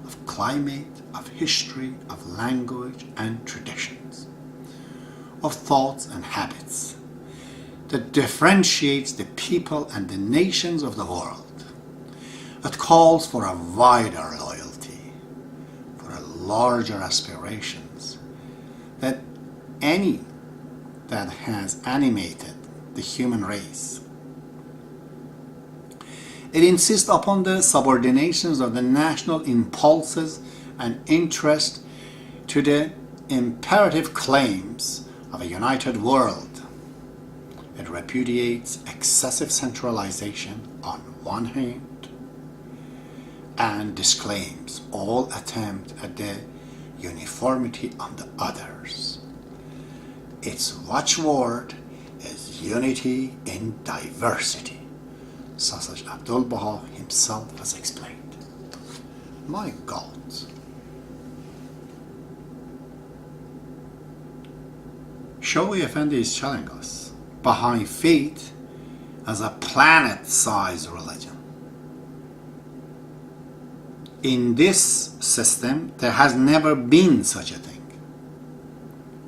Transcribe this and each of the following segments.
of climate, of history, of language and traditions, of thoughts and habits that differentiates the people and the nations of the world. It calls for a wider loyalty, for a larger aspirations that any that has animated the human race. It insists upon the subordinations of the national impulses and interest to the imperative claims of a united world. It repudiates excessive centralization on one hand and disclaims all attempt at the uniformity on the others. Its watchword is unity in diversity, such as Abdul-Baha himself has explained. My God. Shawi Effendi is telling us Baha'i faith as a planet-sized religion. In this system, there has never been such a thing.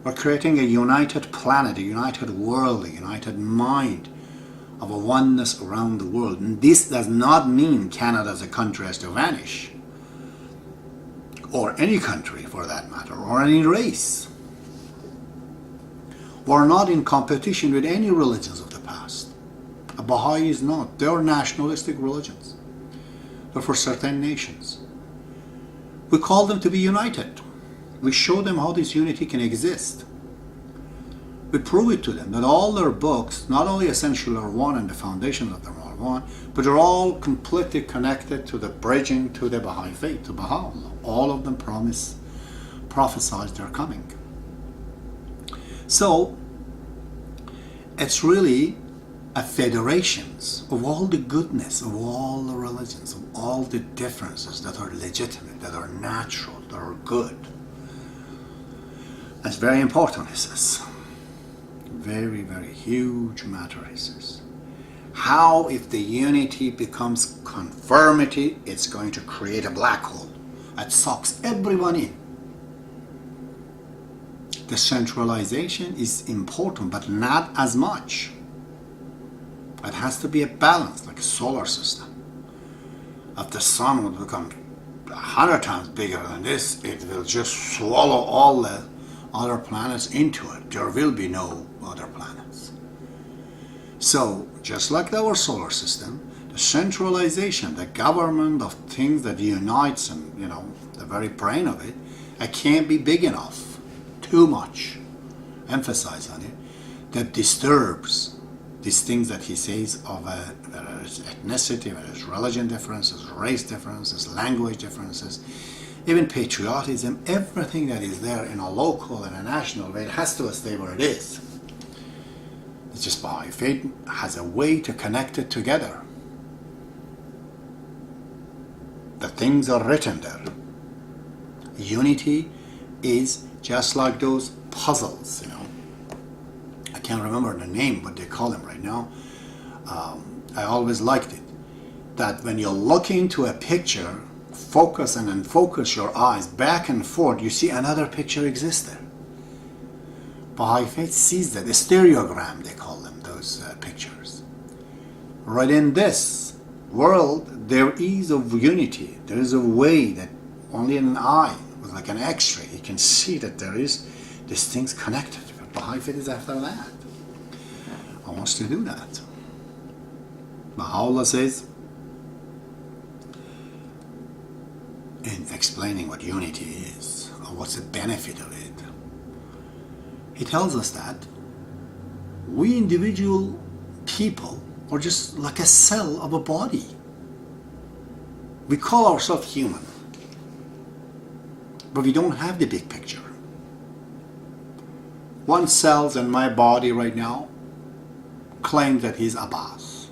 We're creating a united planet, a united world, a united mind of a oneness around the world. And this does not mean Canada as a country has to vanish, or any country for that matter, or any race. We're not in competition with any religions of the past. A Baha'i is not. They are nationalistic religions. They're for certain nations. We call them to be united. We show them how this unity can exist. We prove it to them that all their books, not only Essential are one and the foundations of them are one, but they're all completely connected to the bridging to the Baha'i faith, to baha'u'llah. All of them prophesize their coming. So, it's really a federations of all the goodness of all the religions, of all the differences that are legitimate, that are natural, that are good. That's very important, he says. Very, very huge matter, he says. How, if the unity becomes conformity, it's going to create a black hole that sucks everyone in. The centralization is important, but not as much. It has to be a balance, like a solar system. If the sun would become 100 times bigger than this, it will just swallow all the other planets into it. There will be no other planets. So, just like our solar system, the centralization, the government of things that unites and, the very brain of it, it can't be big enough. Too much emphasize on it, that disturbs these things that he says of whether it's ethnicity, whether it's religion differences, race differences, language differences, even patriotism, everything that is there in a local and a national way, it has to stay where it is. It's just Baha'i faith has a way to connect it together. The things are written there. Unity is just like those puzzles, I can't remember the name, but they call them right now. I always liked it. That when you look into a picture, focus and unfocus your eyes back and forth, you see another picture exists there. Baha'i faith sees that. A stereogram, they call them, those pictures. Right in this world, there is a unity. There is a way that only an eye, with like an x-ray, you can see that there is these things connected. But Baha'i faith is after that. I wants to do that. Baha'u'llah says, in explaining what unity is, or what's the benefit of it, he tells us that we individual people are just like a cell of a body. We call ourselves human, but we don't have the big picture. One cell in my body right now claims that he's Abbas,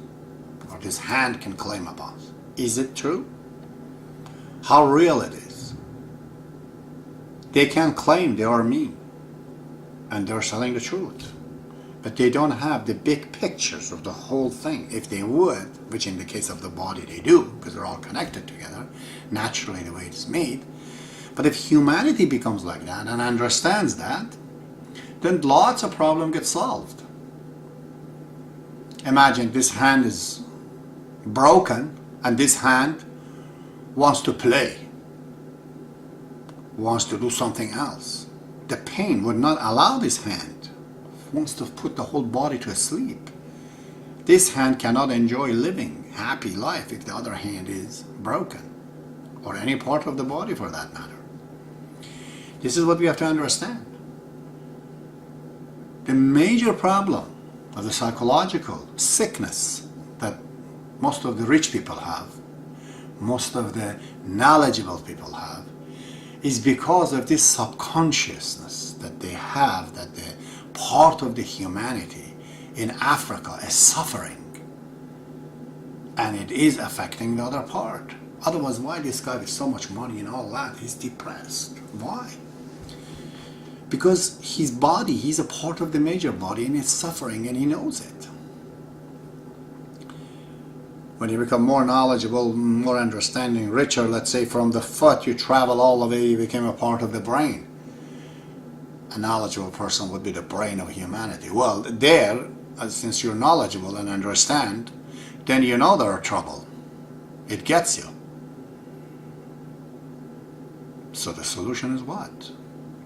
or this hand can claim Abbas. Is it true? How real it is? They can claim they are me, and they're telling the truth, But they don't have the big pictures of the whole thing. If they would, which in the case of the body they do, because they're all connected together, naturally the way it's made. But if humanity becomes like that and understands that, then lots of problems get solved. Imagine this hand is broken and this hand wants to play, wants to do something else. The pain would not allow this hand, wants to put the whole body to sleep. This hand cannot enjoy living happy life if the other hand is broken, or any part of the body for that matter. This is what we have to understand. The major problem of the psychological sickness that most of the rich people have, most of the knowledgeable people have, is because of this subconsciousness that they have, that the part of the humanity in Africa is suffering, and it is affecting the other part. Otherwise, why this guy with so much money and all that, he's depressed? Why? Because his body, he's a part of the major body and it's suffering and he knows it. When you become more knowledgeable, more understanding, richer, let's say from the foot, you travel all the way, you became a part of the brain. A knowledgeable person would be the brain of humanity. Well, there, since you're knowledgeable and understand, then you know there are trouble. It gets you. So the solution is what?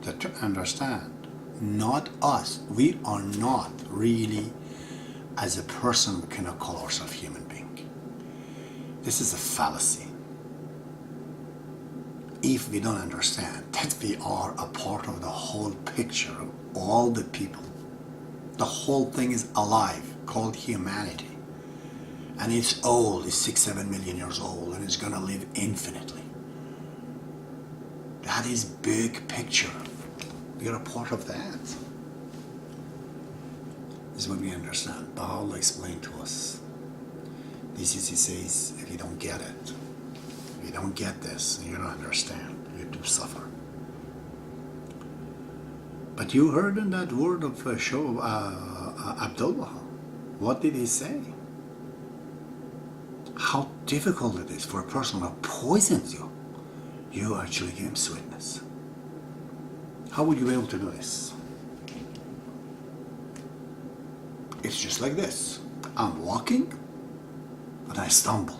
To understand, not us. We are not really, as a person, we cannot call ourselves human being. This is a fallacy. If we don't understand that we are a part of the whole picture of all the people, the whole thing is alive, called humanity, and it's old, it's 6-7 million years old, and it's going to live infinitely. That is big picture. We are a part of that. This is what we understand. Baha'u'llah explained to us. This is, he says, if you don't get it, if you don't get this, you don't understand, you do suffer. But you heard in that word of show Abdullah, what did he say? How difficult it is for a person who poisons you. You actually give him sweetness. How would you be able to do this? It's just like this. I'm walking, but I stumble.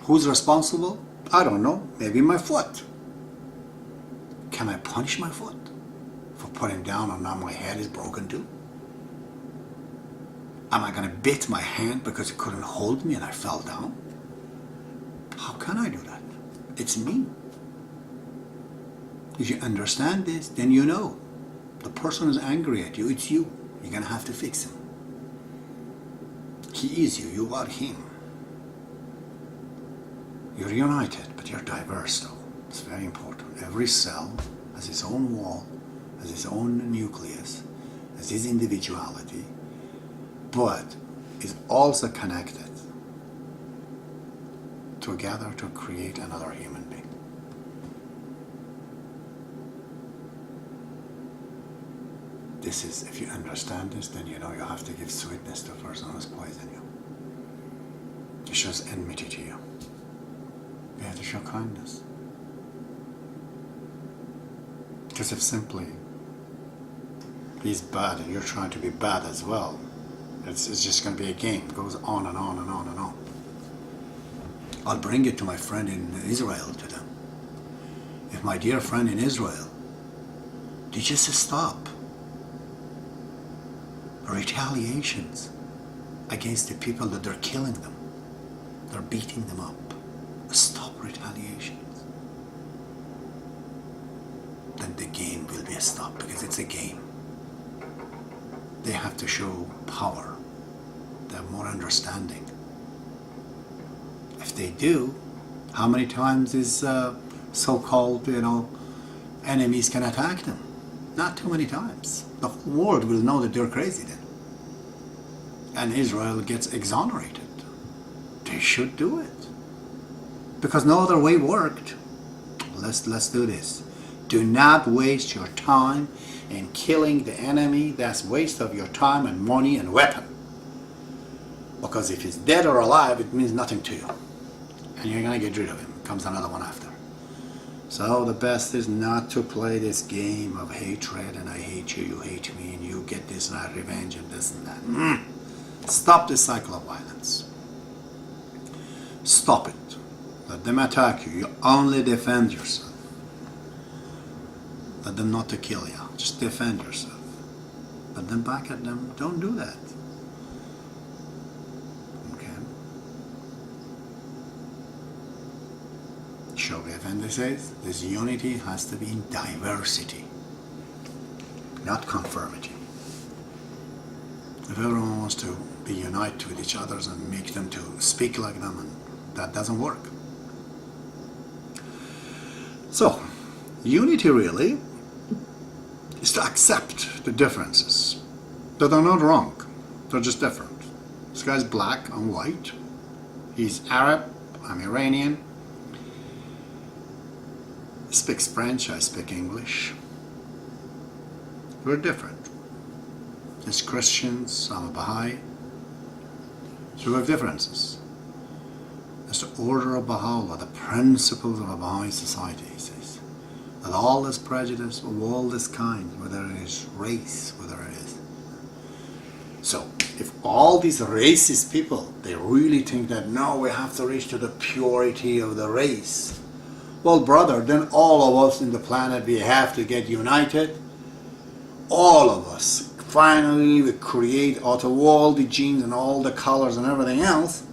Who's responsible? I don't know. Maybe my foot. Can I punish my foot for putting down and now my head is broken too? Am I going to bit my hand because it couldn't hold me and I fell down? How can I do that? It's me. If you understand this, then you know. The person is angry at you, it's you. You're going to have to fix him. He is you, you are him. You're united, but you're diverse though. It's very important. Every cell has its own wall, has its own nucleus, has its individuality, but is also connected together to create another human being. This is, if you understand this, then you know you have to give sweetness to a person who has poisoned you. It shows enmity to you. You have to show kindness. Because if simply he's bad and you're trying to be bad as well, it's just going to be a game. It goes on and on and on and on. I'll bring it to my friend in Israel to them. If my dear friend in Israel, they just stop retaliations against the people that they're killing them. They're beating them up. Stop retaliations. Then the game will be stopped because it's a game. They have to show power. They have more understanding. If they do, how many times is so-called, enemies can attack them? Not too many times. The whole world will know that they're crazy then. And Israel gets exonerated. They should do it. Because no other way worked. Let's do this. Do not waste your time in killing the enemy. That's waste of your time and money and weapon. Because if he's dead or alive, it means nothing to you. And you're going to get rid of him. Comes another one after. So the best is not to play this game of hatred and I hate you, you hate me, and you get this and I revenge and this and that. Stop this cycle of violence. Stop it. Let them attack you. You only defend yourself. Let them not to kill you. Just defend yourself. Let them back at them. Don't do that. Okay. Shobi Effendi says this unity has to be in diversity, not conformity. If everyone wants to be united with each other and make them to speak like them, and that doesn't work. So, unity really is to accept the differences. That are not wrong. They're just different. This guy's black, I'm white. He's Arab, I'm Iranian. He speaks French, I speak English. We're different. He's Christians, I'm a Baha'i. So we have differences. That's the order of Baha'u'llah, the principles of a Baha'i society, he says. That all this prejudice of all this kind, whether it is race, whether it is. So, if all these racist people, they really think that no, we have to reach to the purity of the race. Well, brother, then all of us in the planet, we have to get united. All of us. Finally, we create out of all the genes and all the colors and everything else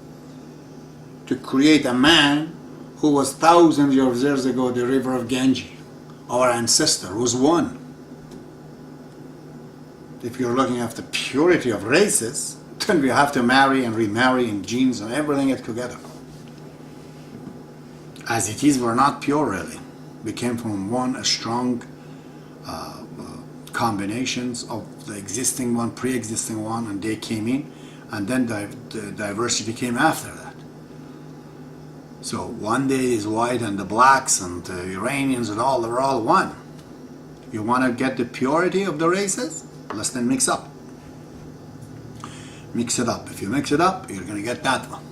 to create a man who was thousands of years ago the river of Ganges. Our ancestor was one. If you're looking at the purity of races, then we have to marry and remarry and genes and everything it together. As it is, we're not pure really. We came from one strong combinations of the existing one, pre-existing one, and they came in, and then the diversity came after that. So one day is white and the blacks and the Iranians and all, they're all one. You want to get the purity of the races? Let's then mix up. Mix it up. If you mix it up, you're going to get that one.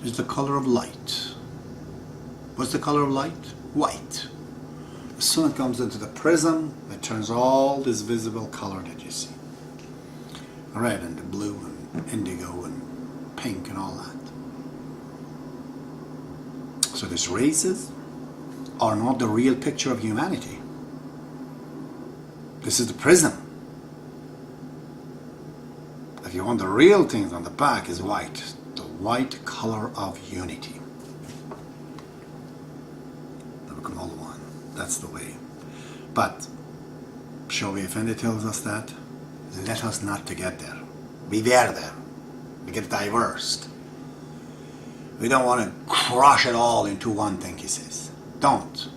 It's the color of light. What's the color of light? White. As soon as it comes into the prism, it turns all this visible color that you see. Red and the blue and indigo and pink and all that. So these races are not the real picture of humanity. This is the prism. If you want the real things on the back is white. The white color of unity. They become all one. That's the way. But Shobi Effendi tells us that let us not to get there. We were there. We get diverse. We don't want to crush it all into one thing, he says. Don't.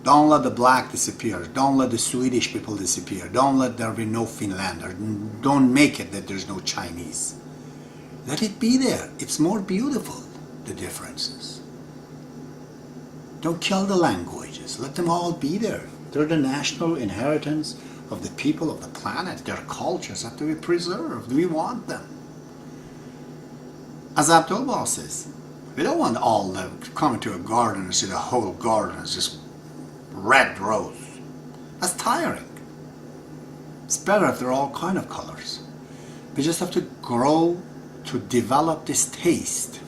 Don't let the black disappear. Don't let the Swedish people disappear. Don't let there be no Finlander. Don't make it that there's no Chinese. Let it be there. It's more beautiful, the differences. Don't kill the languages. Let them all be there. They're the national inheritance of the people of the planet. Their cultures have to be preserved. We want them. As Abdul says, we don't want all to come into a garden and see the whole garden as just red rose. That's tiring. It's better if they're all kind of colors. We just have to grow to develop this taste